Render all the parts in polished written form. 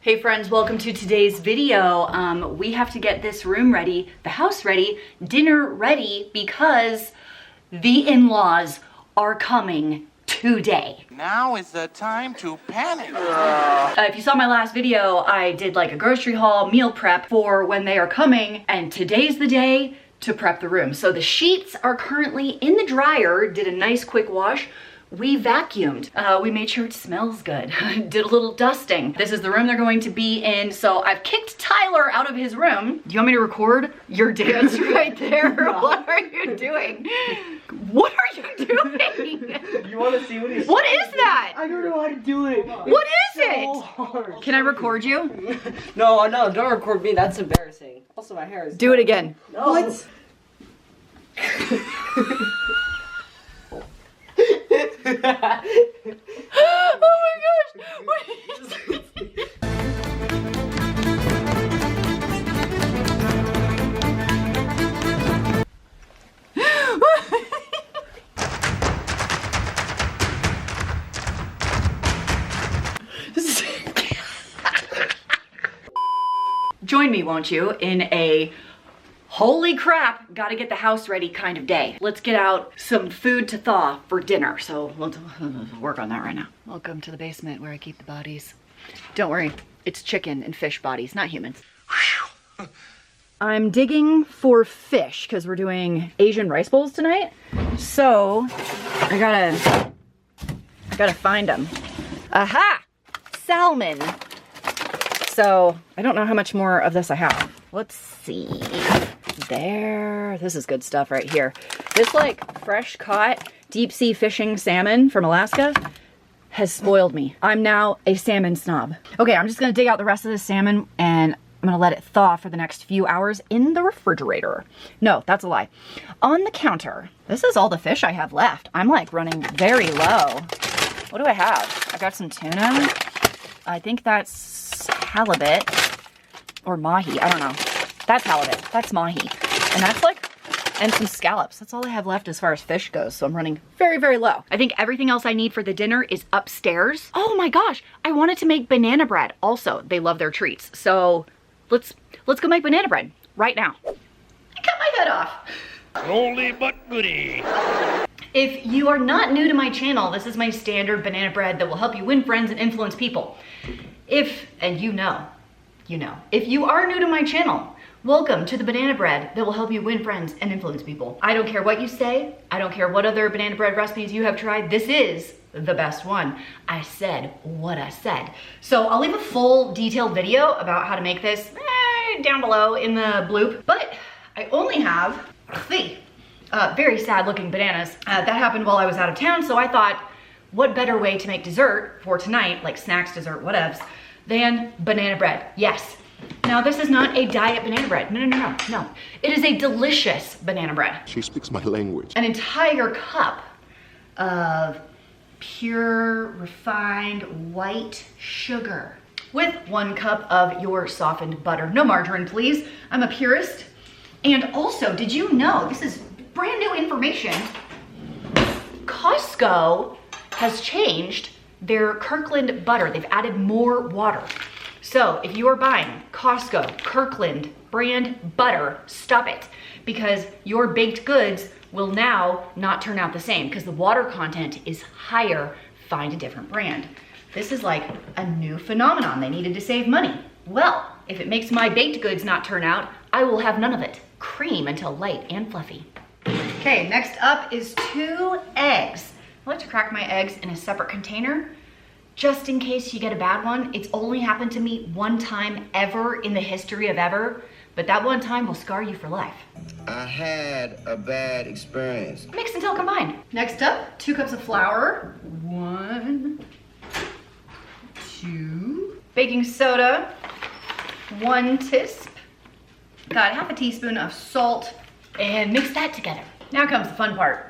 Hey friends, welcome to today's video. We have to get this room ready, the house ready, dinner ready, because the in-laws are coming today. Now is the time to panic. If you saw my last video, I did like a grocery haul, meal prep for when they are coming, and today's the day to prep the room. So the sheets are currently in the dryer, did a nice quick wash. We vacuumed. We made sure it smells good. Did a little dusting. This is the room they're going to be in. So I've kicked Tyler out of his room. Do you want me to record your dance right there? What are you doing? What are you doing? You want to see what he's What is that? I don't know how to do it. What is So it? hard. Can I record you? No, don't record me. That's embarrassing. Also, my hair is. Do it again. No. What? Oh my gosh! Join me, won't you, in a holy crap, gotta get the house ready kind of day. Let's get out some food to thaw for dinner. So let's work on that right now. Welcome to the basement where I keep the bodies. Don't worry, it's chicken and fish bodies, not humans. I'm digging for fish because we're doing Asian rice bowls tonight. So I gotta find them. Aha! Salmon. So I don't know how much more of this I have. Let's see. There, this is good stuff right here. This like fresh caught deep sea fishing salmon from Alaska has spoiled me. I'm now a salmon snob. Okay, I'm just gonna dig out the rest of this salmon and I'm gonna let it thaw for the next few hours in the refrigerator. No, that's a lie. On the counter. This is all the fish I have left. I'm like running very low. What do I have? I got some tuna. I think that's halibut or mahi, I don't know. That's halibut, that's mahi. And that's like, and some scallops. That's all I have left as far as fish goes. So I'm running very, very low. I think everything else I need for the dinner is upstairs. Oh my gosh, I wanted to make banana bread. Also, they love their treats. So let's go make banana bread right now. I cut my head off. Oldie but goodie. If you are not new to my channel, this is my standard banana bread that will help you win friends and influence people. And you know, if you are new to my channel, welcome to the banana bread that will help you win friends and influence people. I don't care what you say. I don't care what other banana bread recipes you have tried. This is the best one. I said what I said. So I'll leave a full detailed video about how to make this down below in the bloop. But I only have three very sad looking bananas. That happened while I was out of town. So I thought, what better way to make dessert for tonight, like snacks, dessert, whatevs, than banana bread? Yes. Now this is not a diet banana bread. No. It is a delicious banana bread. She speaks my language. An entire cup of pure, refined white sugar with 1 cup of your softened butter. No margarine, please. I'm a purist. And also, did you know, this is brand new information, Costco has changed their Kirkland butter. They've added more water. So if you are buying Costco, Kirkland brand butter, stop it, because your baked goods will now not turn out the same because the water content is higher. Find a different brand. This is like a new phenomenon. They needed to save money. Well, if it makes my baked goods not turn out, I will have none of it. Cream until light and fluffy. Okay, next up is 2 eggs. I like to crack my eggs in a separate container just in case you get a bad one. It's only happened to me 1 time ever in the history of ever, but that 1 time will scar you for life. I had a bad experience. Mix until combined. Next up, 2 cups of flour. 1, 2. Baking soda, 1 tisp. Got half a teaspoon of salt and mix that together. Now comes the fun part.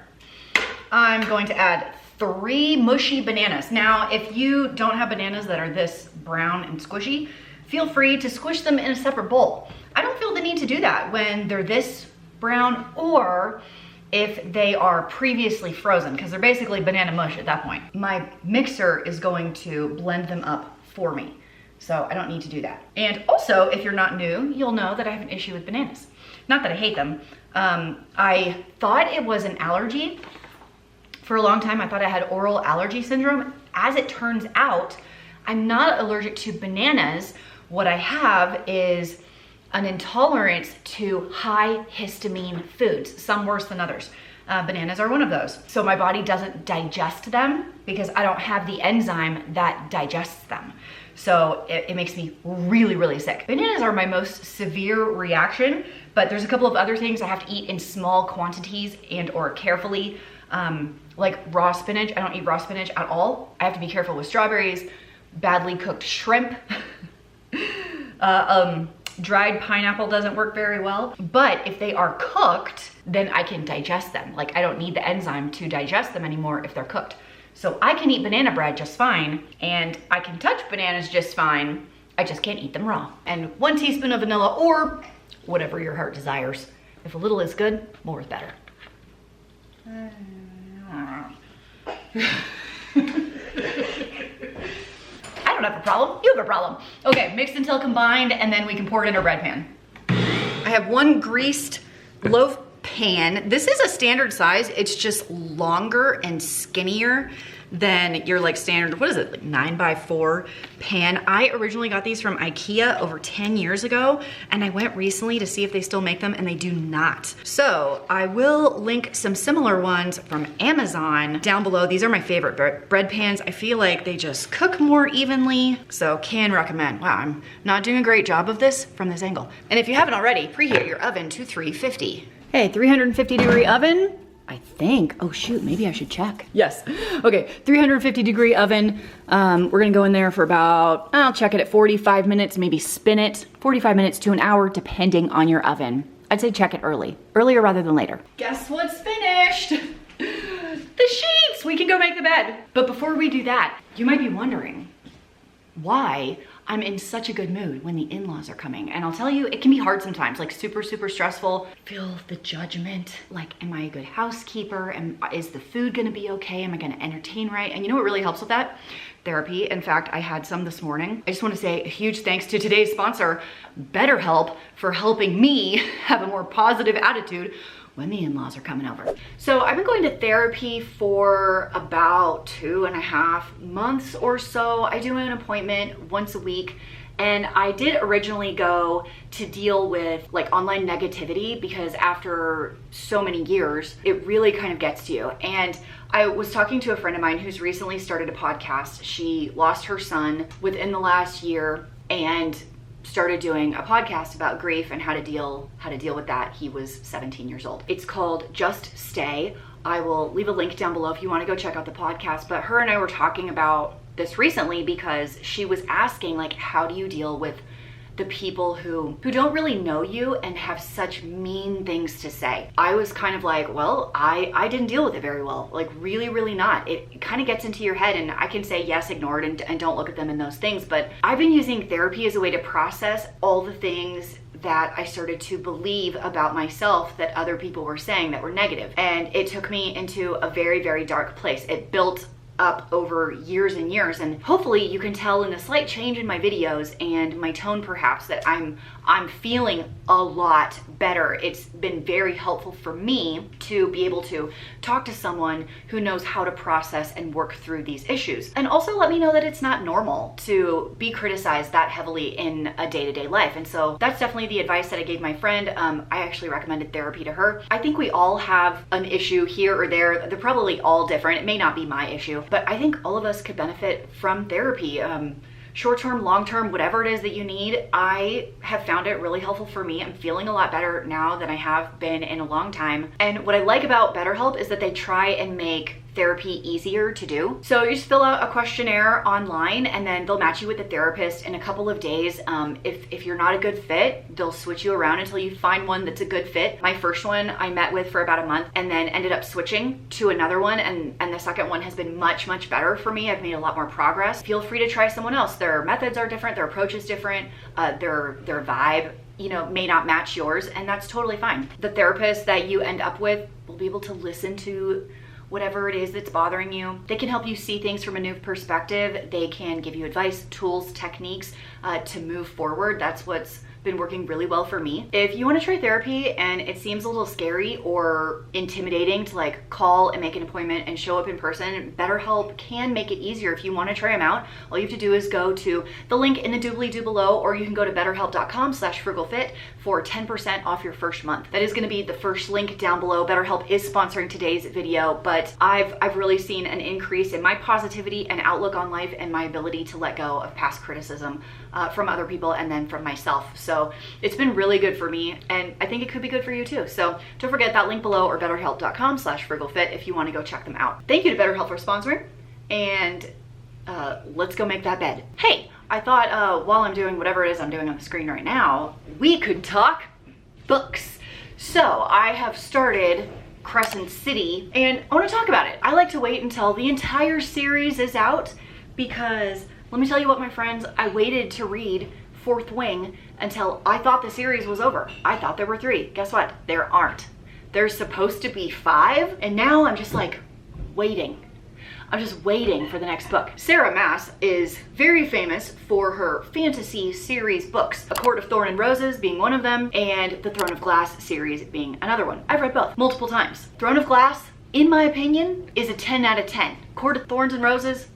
I'm going to add 3 mushy bananas. Now, if you don't have bananas that are this brown and squishy, feel free to squish them in a separate bowl. I don't feel the need to do that when they're this brown or if they are previously frozen, because they're basically banana mush at that point. My mixer is going to blend them up for me. So I don't need to do that. And also, if you're not new, you'll know that I have an issue with bananas. Not that I hate them. I thought it was an allergy. For a long time, I thought I had oral allergy syndrome. As it turns out, I'm not allergic to bananas. What I have is an intolerance to high histamine foods, some worse than others. Bananas are one of those. So my body doesn't digest them because I don't have the enzyme that digests them. So it makes me really, really sick. Bananas are my most severe reaction, but there's a couple of other things I have to eat in small quantities and or carefully, like raw spinach. I don't eat raw spinach at all. I have to be careful with strawberries, badly cooked shrimp. Dried pineapple doesn't work very well, but if they are cooked, then I can digest them. Like I don't need the enzyme to digest them anymore if they're cooked. So I can eat banana bread just fine, and I can touch bananas just fine. I just can't eat them raw. And 1 teaspoon of vanilla or whatever your heart desires. If a little is good, more is better. I don't have a problem, you have a problem. Okay, mixed until combined, and then we can pour it in our bread pan. I have 1 greased loaf pan. This is a standard size, it's just longer and skinnier than your like standard, what is it, like 9x4 pan. I originally got these from IKEA over 10 years ago, and I went recently to see if they still make them, and they do not. So I will link some similar ones from Amazon down below. These are my favorite bread pans. I feel like they just cook more evenly, so can recommend. Wow, I'm not doing a great job of this from this angle. And if you haven't already, preheat your oven to 350. Hey, 350 degree oven, I think. Oh shoot, maybe I should check. Yes, okay, 350 degree oven. We're gonna go in there for about, I'll check it at 45 minutes, maybe spin it, 45 minutes to an hour, depending on your oven. I'd say check it earlier rather than later. Guess what's finished? The sheets, we can go make the bed. But before we do that, you might be wondering why I'm in such a good mood when the in-laws are coming. And I'll tell you, it can be hard sometimes, like super, super stressful. Feel the judgment, like, am I a good housekeeper? Is the food gonna be okay? Am I gonna entertain right? And you know what really helps with that? Therapy. In fact, I had some this morning. I just wanna say a huge thanks to today's sponsor, BetterHelp, for helping me have a more positive attitude when the in-laws are coming over. So I've been going to therapy for about 2.5 months or so. I do an appointment once a week, and I did originally go to deal with like online negativity because after so many years, it really kind of gets to you. And I was talking to a friend of mine who's recently started a podcast. She lost her son within the last year and started doing a podcast about grief and how to deal with that. He was 17 years old. It's called Just Stay. I will leave a link down below if you want to go check out the podcast. But her and I were talking about this recently because she was asking, like, how do you deal with the people who don't really know you and have such mean things to say? I was kind of like, well, I didn't deal with it very well. Like really, really not. It kind of gets into your head, and I can say yes, ignore it, and don't look at them in those things. But I've been using therapy as a way to process all the things that I started to believe about myself that other people were saying that were negative. And it took me into a very, very dark place. It built up over years and years, and hopefully you can tell in the slight change in my videos and my tone perhaps that I'm feeling a lot better. It's been very helpful for me to be able to talk to someone who knows how to process and work through these issues. And also let me know that it's not normal to be criticized that heavily in a day-to-day life. And so that's definitely the advice that I gave my friend. I actually recommended therapy to her. I think we all have an issue here or there. They're probably all different. It may not be my issue, but I think all of us could benefit from therapy. Short-term, long-term, whatever it is that you need. I have found it really helpful for me. I'm feeling a lot better now than I have been in a long time. And what I like about BetterHelp is that they try and make therapy easier to do. So you just fill out a questionnaire online, and then they'll match you with a therapist in a couple of days. If you're not a good fit, they'll switch you around until you find one that's a good fit. My first one I met with for about a month and then ended up switching to another one, and the second one has been much, much better for me. I've made a lot more progress. Feel free to try someone else. Their methods are different, their approach is different, their vibe, you know, may not match yours, and that's totally fine. The therapist that you end up with will be able to listen to whatever it is that's bothering you. They can help you see things from a new perspective. They can give you advice, tools, techniques to move forward. That's what's been working really well for me. If you want to try therapy and it seems a little scary or intimidating to like call and make an appointment and show up in person, BetterHelp can make it easier. If you want to try them out, all you have to do is go to the link in the doobly-doo below, or you can go to betterhelp.com/frugalfit for 10% off your first month. That is going to be the first link down below. BetterHelp is sponsoring today's video, but I've really seen an increase in my positivity and outlook on life and my ability to let go of past criticism from other people and then from myself. So it's been really good for me, and I think it could be good for you too. So don't forget that link below, or betterhelp.com/frugalfit if you want to go check them out. Thank you to BetterHelp for sponsoring, and let's go make that bed. Hey, I thought while I'm doing whatever it is I'm doing on the screen right now, we could talk books. So I have started Crescent City, and I want to talk about it. I like to wait until the entire series is out, because let me tell you what, my friends, I waited to read Fourth Wing until I thought the series was over. I thought there were 3. Guess what? There aren't. There's supposed to be 5, and now I'm just like waiting. I'm just waiting for the next book. Sarah Maas is very famous for her fantasy series books, A Court of Thorn and Roses being one of them, and the Throne of Glass series being another one. I've read both multiple times. Throne of Glass, in my opinion, is a 10 out of 10. Court of Thorns and Roses,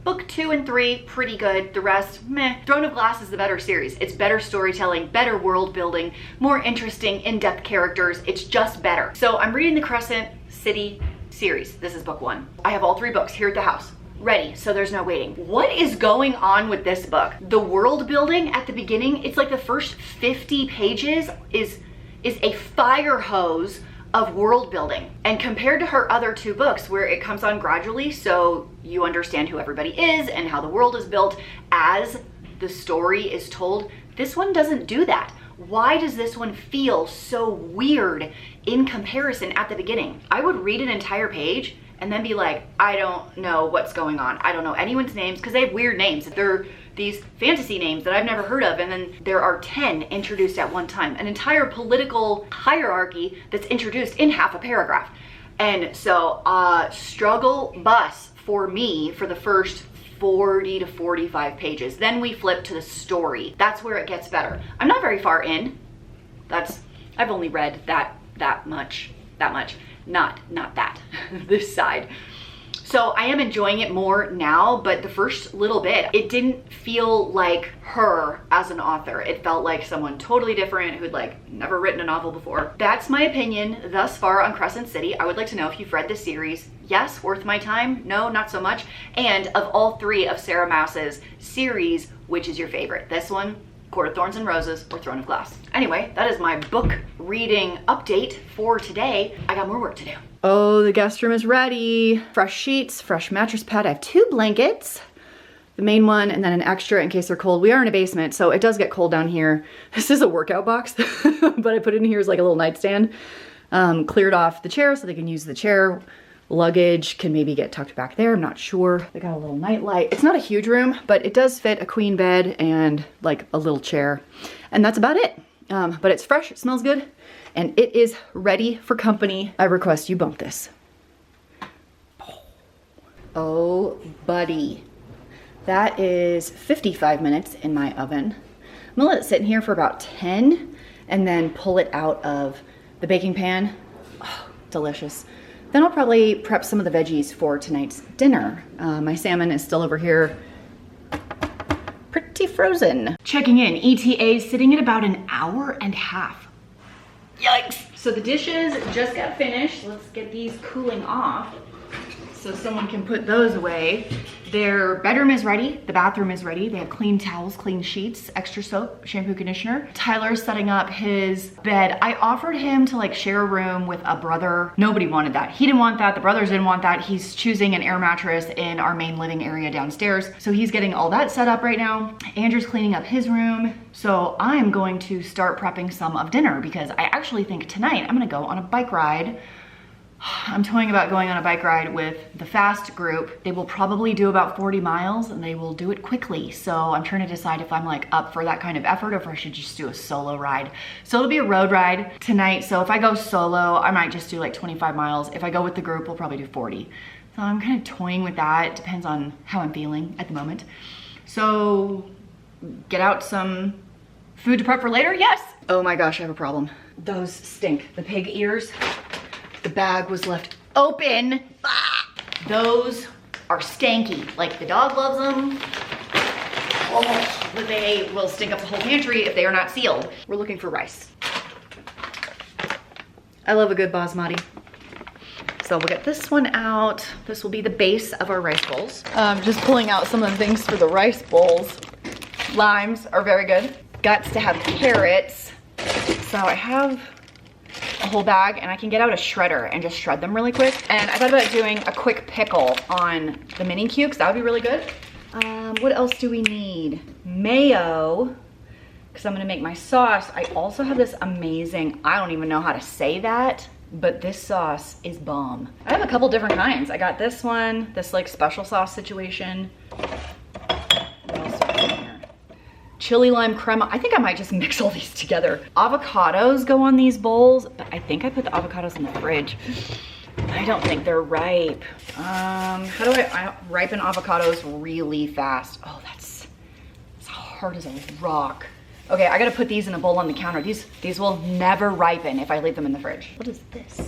Book 2 and 3, pretty good. The rest, meh. Throne of Glass is the better series. It's better storytelling, better world building, more interesting, in-depth characters. It's just better. So I'm reading the Crescent City series. This is book 1. I have all 3 books here at the house, ready, so there's no waiting. What is going on with this book? The world building at the beginning, it's like the first 50 pages is a fire hose of world building. And compared to her other 2 books, where it comes on gradually so you understand who everybody is and how the world is built as the story is told, this one doesn't do that. Why does this one feel so weird in comparison at the beginning? I would read an entire page and then be like, I don't know what's going on. I don't know anyone's names, because they have weird names. They're these fantasy names that I've never heard of, and then there are 10 introduced at one time. An entire political hierarchy that's introduced in half a paragraph. And so struggle bus for me for the first 40 to 45 pages. Then we flip to the story. That's where it gets better. I'm not very far in. I've only read that much, not that, this side. So I am enjoying it more now, but the first little bit, it didn't feel like her as an author. It felt like someone totally different who'd like never written a novel before. That's my opinion thus far on Crescent City. I would like to know if you've read this series. Yes, worth my time? No, not so much. And of all 3 of Sarah Maas's series, which is your favorite? This one, Court of Thorns and Roses, or Throne of Glass? Anyway, that is my book reading update for today. I got more work to do. Oh, the guest room is ready. Fresh sheets, fresh mattress pad. I have 2 blankets, the main one and then an extra in case they're cold. We are in a basement, so it does get cold down here. This is a workout box, but I put it in here as like a little nightstand. Cleared off the chair so they can use the chair. Luggage can maybe get tucked back there, I'm not sure. They got a little night light. It's not a huge room, but it does fit a queen bed and like a little chair. And that's about it. But it's fresh, it smells good, and it is ready for company. I request you bump this. Oh, buddy. That is 55 minutes in my oven. I'm gonna let it sit in here for about 10 and then pull it out of the baking pan. Oh, delicious. Then I'll probably prep some of the veggies for tonight's dinner. My salmon is still over here, pretty frozen. Checking in, ETA is sitting at about an hour and a half. Yikes. So the dishes just got finished. Let's get these cooling off so someone can put those away. Their bedroom is ready, the bathroom is ready. They have clean towels, clean sheets, extra soap, shampoo, conditioner. Tyler's setting up his bed. I offered him to like share a room with a brother. Nobody wanted that. He didn't want that, the brothers didn't want that. He's choosing an air mattress in our main living area downstairs. So he's getting all that set up right now. Andrew's cleaning up his room. So I'm going to start prepping some of dinner because I actually think tonight I'm gonna go on a bike ride I'm toying about going on a bike ride with the fast group. They will probably do about 40 miles and they will do it quickly. So I'm trying to decide if I'm like up for that kind of effort or if I should just do a solo ride. So it'll be a road ride tonight. So if I go solo, I might just do like 25 miles. If I go with the group, we'll probably do 40. So I'm kind of toying with that. It depends on how I'm feeling at the moment. So get out some food to prep for later, yes. Oh my gosh, I have a problem. Those stink, the pig ears. The bag was left open. Ah, those are stanky. Like the dog loves them. Oh, but they will stink up the whole pantry if they are not sealed. We're looking for rice. I love a good basmati. So we'll get this one out. This will be the base of our rice bowls. Just pulling out some of the things for the rice bowls. Limes are very good. Guts to have carrots. So I have a whole bag and I can get out a shredder and just shred them really quick. And I thought about doing a quick pickle on the mini cubes. That would be really good. What else do we need? Mayo, because I'm gonna make my sauce. I also have this amazing, I don't even know how to say that, but this sauce is bomb. I have a couple different kinds. I got this one, this like special sauce situation. What else do I have in here? Chili lime crema. I think I might just mix all these together. Avocados go on these bowls, but I think I put the avocados in the fridge. I don't think they're ripe. How do I ripen avocados really fast? Oh, that's hard as a rock. Okay, I gotta put these in a bowl on the counter. These will never ripen if I leave them in the fridge. What is this?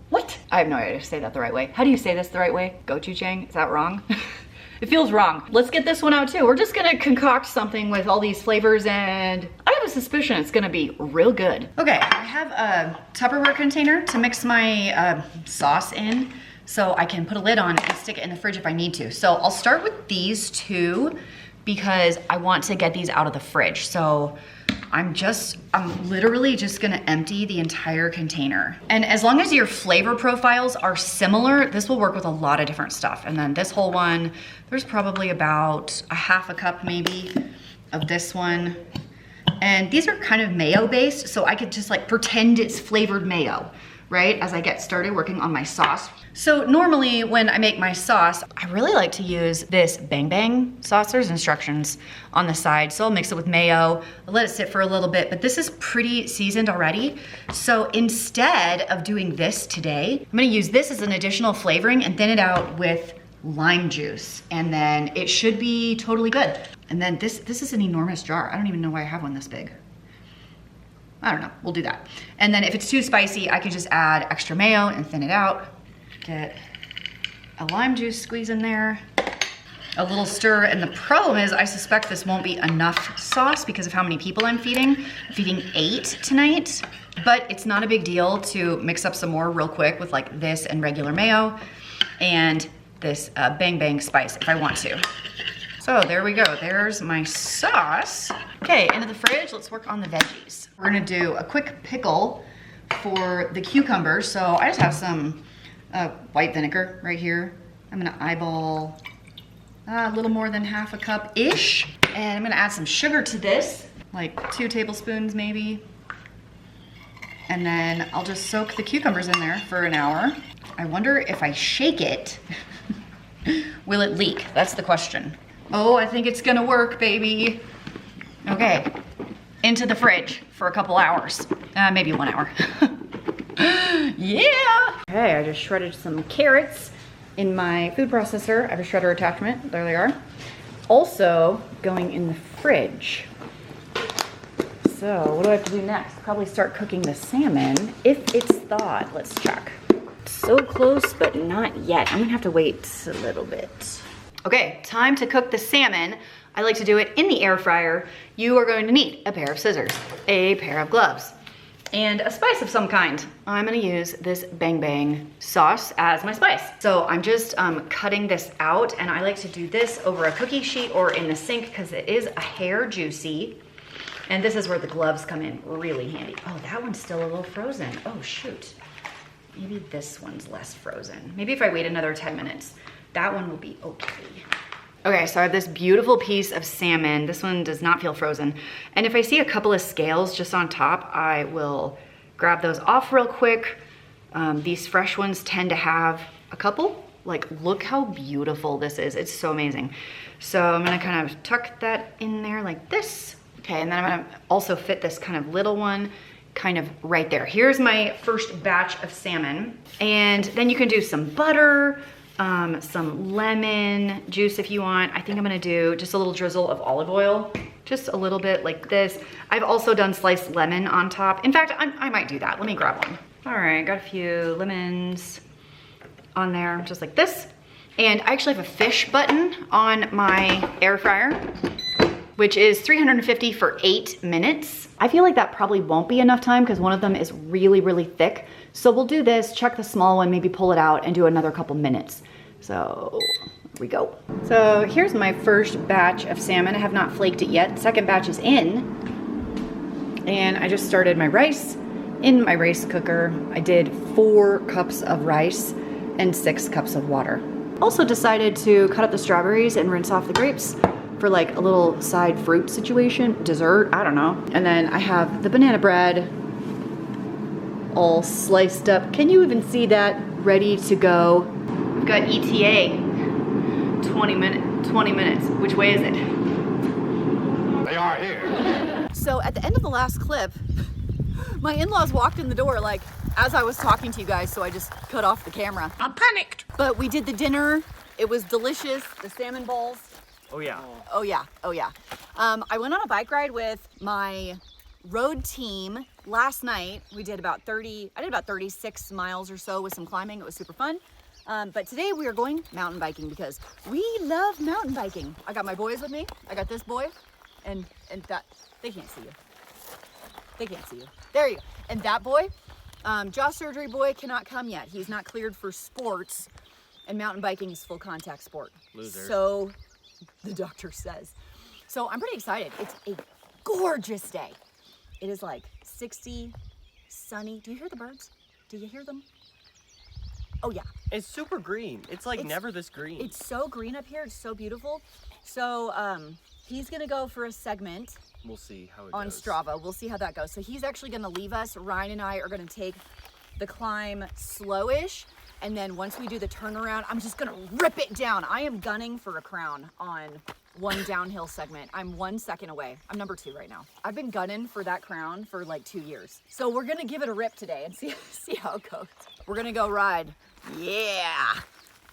What? I have no idea how to say that the right way. How do you say this the right way? Gochujang? Is that wrong? It feels wrong. Let's get this one out too. We're just gonna concoct something with all these flavors and I have a suspicion it's gonna be real good. Okay, I have a Tupperware container to mix my sauce in so I can put a lid on and stick it in the fridge if I need to. So I'll start with these two because I want to get these out of the fridge. So I'm literally just gonna empty the entire container. And as long as your flavor profiles are similar, this will work with a lot of different stuff. And then this whole one, there's probably about a half a cup maybe of this one. And these are kind of mayo based, so I could just like pretend it's flavored mayo, right? As I get started working on my sauce. So normally when I make my sauce, I really like to use this Bang Bang sauce. There's instructions on the side. So I'll mix it with mayo, I'll let it sit for a little bit, but this is pretty seasoned already. So instead of doing this today, I'm gonna use this as an additional flavoring and thin it out with lime juice. And then it should be totally good. And then this is an enormous jar. I don't even know why I have one this big. I don't know, we'll do that. And then if it's too spicy, I could just add extra mayo and thin it out. Get a lime juice squeeze in there, a little stir. And the problem is I suspect this won't be enough sauce because of how many people I'm feeding. I'm feeding 8 tonight, but it's not a big deal to mix up some more real quick with like this and regular mayo and this Bang Bang spice if I want to. So there we go, there's my sauce. Okay, into the fridge, let's work on the veggies. We're gonna do a quick pickle for the cucumbers. So I just have some white vinegar right here. I'm gonna eyeball a little more than half a cup-ish. And I'm gonna add some sugar to this, like 2 tablespoons maybe. And then I'll just soak the cucumbers in there for an hour. I wonder if I shake it, will it leak? That's the question. Oh, I think it's gonna work, baby. Okay, into the fridge for a couple hours, maybe 1 hour. Yeah! Okay, I just shredded some carrots in my food processor. I have a shredder attachment, there they are. Also going in the fridge. So what do I have to do next? Probably start cooking the salmon if it's thawed. Let's check. So close, but not yet. I'm gonna have to wait a little bit. Okay, time to cook the salmon. I like to do it in the air fryer. You are going to need a pair of scissors, a pair of gloves, and a spice of some kind. I'm gonna use this Bang Bang sauce as my spice. So I'm just cutting this out, and I like to do this over a cookie sheet or in the sink because it is a hair juicy. And this is where the gloves come in really handy. Oh, that one's still a little frozen. Oh shoot. Maybe this one's less frozen. Maybe if I wait another 10 minutes, that one will be okay. Okay, so I have this beautiful piece of salmon. This one does not feel frozen. And if I see a couple of scales just on top, I will grab those off real quick. These fresh ones tend to have a couple. Like, look how beautiful this is. It's so amazing. So I'm gonna kind of tuck that in there like this. Okay, and then I'm gonna also fit this kind of little one kind of right there. Here's my first batch of salmon. And then you can do some butter, some lemon juice if you want. I think I'm gonna do just a little drizzle of olive oil, just a little bit like this. I've also done sliced lemon on top. In fact, I might do that. Let me grab one. All right, got a few lemons on there, just like this. And I actually have a fish button on my air fryer, which is 350 for 8 minutes. I feel like that probably won't be enough time because one of them is really, really thick. So we'll do this, check the small one, maybe pull it out and do another couple minutes. So here we go. So here's my first batch of salmon. I have not flaked it yet. Second batch is in. And I just started my rice in my rice cooker. I did 4 cups of rice and 6 cups of water. Also decided to cut up the strawberries and rinse off the grapes for like a little side fruit situation, dessert, I don't know. And then I have the banana bread all sliced up. Can you even see that? Ready to go. We've got ETA, 20 minutes. Which way is it? They are here. So at the end of the last clip, my in-laws walked in the door like as I was talking to you guys, so I just cut off the camera. I'm panicked. But we did the dinner. It was delicious. The salmon balls. Oh yeah. Oh yeah, oh yeah. I went on a bike ride with my road team last night. I did about 36 miles or so with some climbing. It was super fun. But today we are going mountain biking because we love mountain biking. I got my boys with me. I got this boy and that, they can't see you. They can't see you. There you go. And that boy, jaw surgery boy cannot come yet. He's not cleared for sports, and mountain biking is full contact sport. Loser. So the doctor says. So I'm pretty excited. It's a gorgeous day. It is like 60, sunny. Do you hear the birds? Do you hear them? Oh yeah. It's super green. It's like never this green. It's so green up here. It's so beautiful. So he's gonna go for a segment. We'll see how it on goes. Strava. We'll see how that goes. So he's actually gonna leave us. Ryan and I are gonna take the climb slowish. And then once we do the turnaround, I'm just gonna rip it down. I am gunning for a crown on one downhill segment. I'm 1 second away. I'm number 2 right now. I've been gunning for that crown for like 2 years. So we're gonna give it a rip today and see how it goes. We're gonna go ride. Yeah.